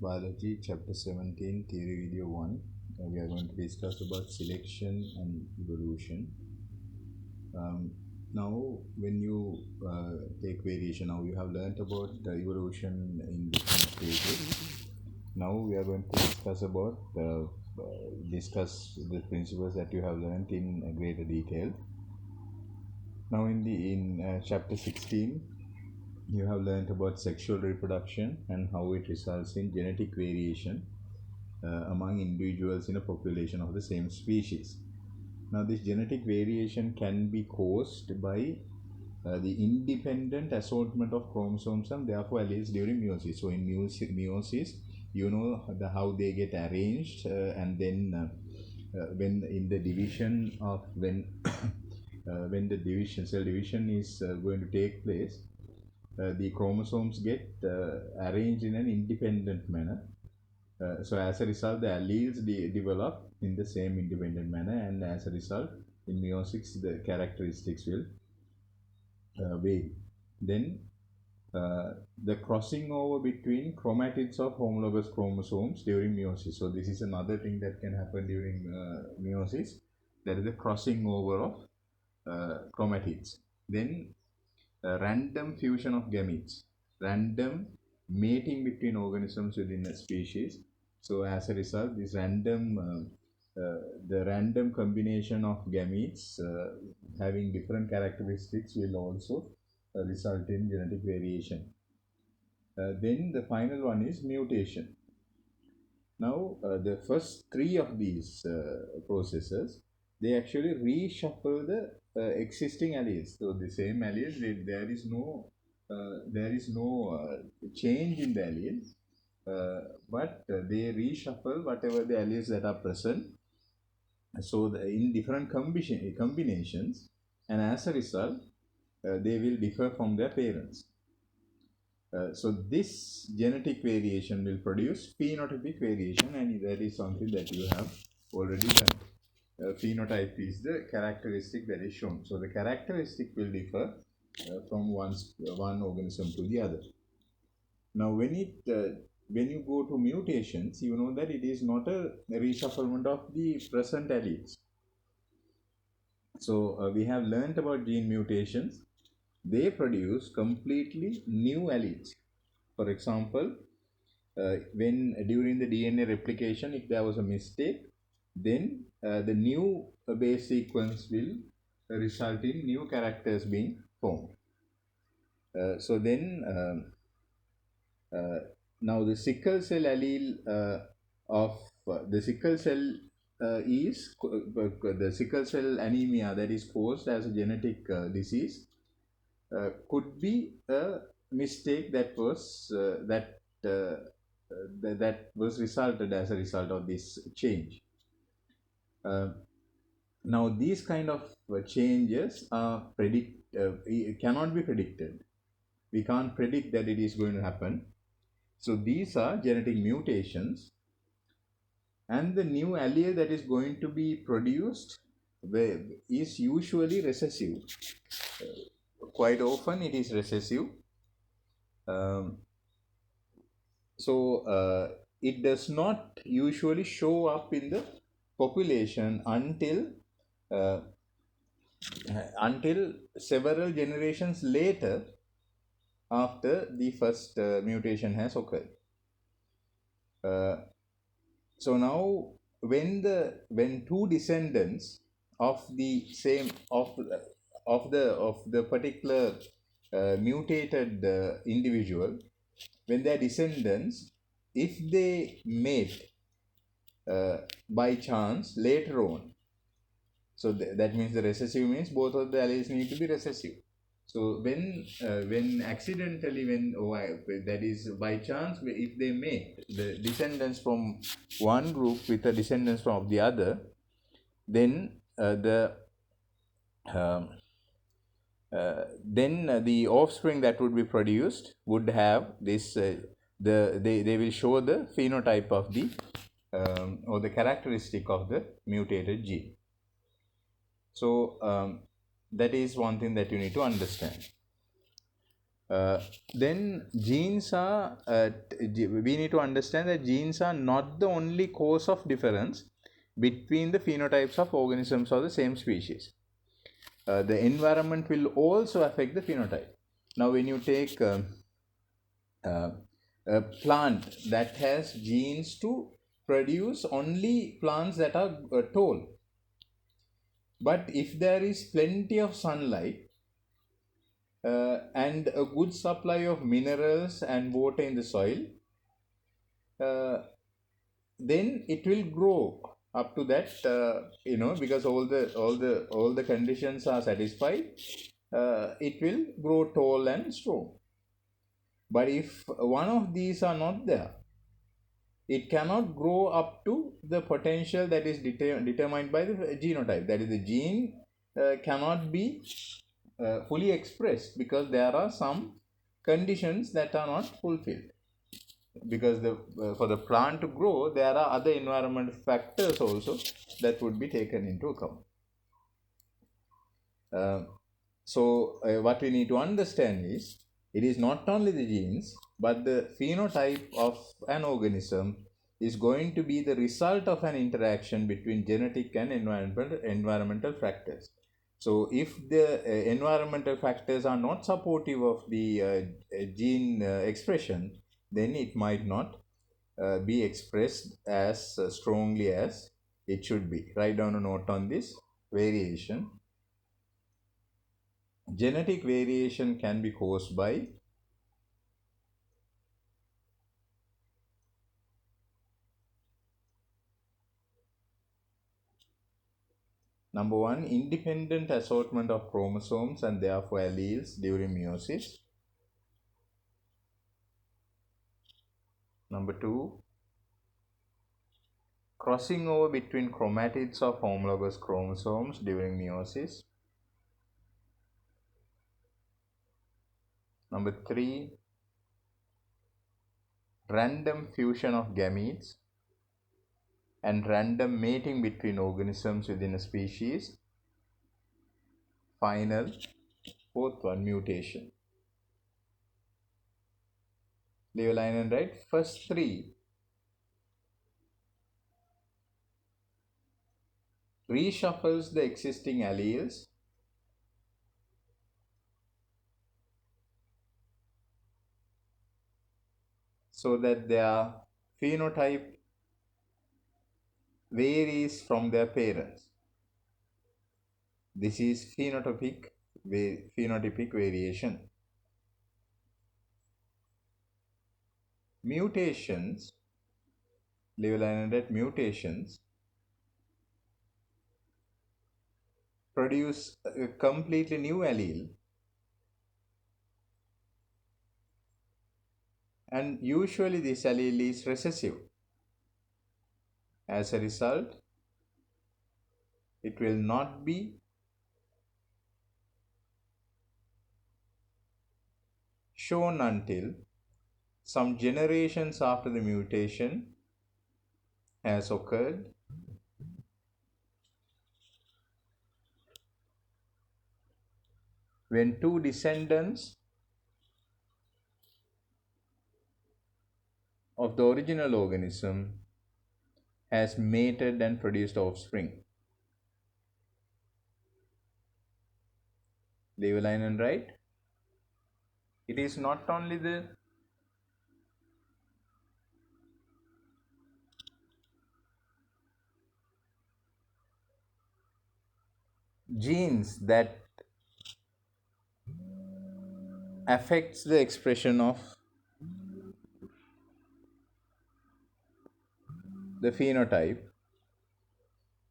Biology, Chapter 17, Theory Video 1. We are going to discuss about selection and evolution. Now, when you take variation, now you have learnt about the evolution in different stages. Now we are going to discuss the principles that you have learnt in greater detail. Now, in chapter 16, you have learnt about sexual reproduction and how it results in genetic variation among individuals in a population of the same species. Now, this genetic variation can be caused by the independent assortment of chromosomes and therefore alleles during meiosis. So, in meiosis, you know how they get arranged, and then when in the division of when cell division is going to take place, the chromosomes get arranged in an independent manner. So as a result, the alleles develop in the same independent manner, and as a result, in meiosis, the characteristics will vary. Then the crossing over between chromatids of homologous chromosomes during meiosis. So this is another thing that can happen during meiosis. That is the crossing over of chromatids. Then random fusion of gametes, random mating between organisms within a species. So as a result, this the random combination of gametes having different characteristics will also result in genetic variation. Then the final one is mutation. Now, the first three of these processes, they actually reshuffle the existing alleles. So the same alleles, there is no change in the alleles, but they reshuffle whatever the alleles that are present. So in different combinations, and as a result, they will differ from their parents. So this genetic variation will produce phenotypic variation, and that is something that you have already done. Phenotype is the characteristic that is shown. So the characteristic will differ from one organism to the other. Now, when you go to mutations, you know that it is not a reshufflement of the present alleles. So we have learnt about gene mutations. They produce completely new alleles. For example, when during the DNA replication, if there was a mistake, then the new base sequence will result in new characters being formed. So then now the sickle cell allele of the sickle cell is the sickle cell anemia that is caused as a genetic disease could be a mistake that was that was resulted as a result of this change. Now these kind of changes are cannot be predicted. We can't predict that it is going to happen. So these are genetic mutations, and the new allele that is going to be produced is usually recessive. Quite often it is recessive. So it does not usually show up in the population until several generations later, after the first mutation has occurred. So now when two descendants of the same of the particular mutated individual, when their descendants, if they mate by chance later on, so that means the recessive means both of the alleles need to be recessive. So when accidentally, that is by chance, if they mate the descendants from one group with the descendants from the other, then the offspring that would be produced would have this they will show the phenotype of the or the characteristic of the mutated gene. So that is one thing that you need to understand. Then genes are, we need to understand that genes are not the only cause of difference between the phenotypes of organisms of the same species. The environment will also affect the phenotype. Now, when you take uh, a plant that has genes to produce only plants that are tall, but if there is plenty of sunlight and a good supply of minerals and water in the soil, uh, then it will grow up to that, because all the conditions are satisfied. It will grow tall and strong. But if one of these are not there, it cannot grow up to the potential that is determined by the genotype. That is, the gene cannot be fully expressed because there are some conditions that are not fulfilled. Because for the plant to grow, there are other environmental factors also that would be taken into account. So what we need to understand is, it is not only the genes, but the phenotype of an organism is going to be the result of an interaction between genetic and environmental factors. So if the environmental factors are not supportive of the gene expression, then it might not be expressed as strongly as it should be. Write down a note on this variation. Genetic variation can be caused by number one, independent assortment of chromosomes and therefore alleles during meiosis. Number two, crossing over between chromatids of homologous chromosomes during meiosis. Number three, random fusion of gametes and random mating between organisms within a species. Final, fourth one, mutation. Leave a line and write. First three reshuffles the existing alleles so that their phenotype varies from their parents. This is phenotypic variation. Mutations, leave a line under that, mutations produce a completely new allele, and usually this allele is recessive. As a result, it will not be shown until some generations after the mutation has occurred, when two descendants of the original organism has mated and produced offspring. Leave a line and write. It is not only the genes that affects the expression of the phenotype,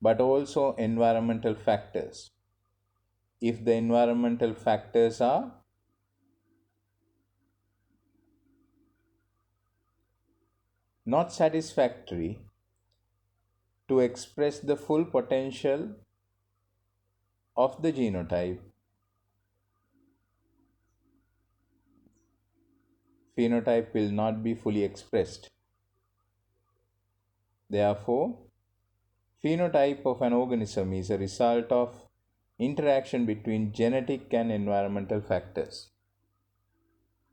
but also environmental factors. If the environmental factors are not satisfactory to express the full potential of the genotype, phenotype will not be fully expressed. Therefore, phenotype of an organism is a result of interaction between genetic and environmental factors.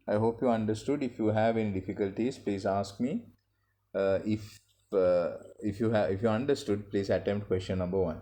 I hope you understood. If you have any difficulties, please ask me. If you understood, please attempt question number 1.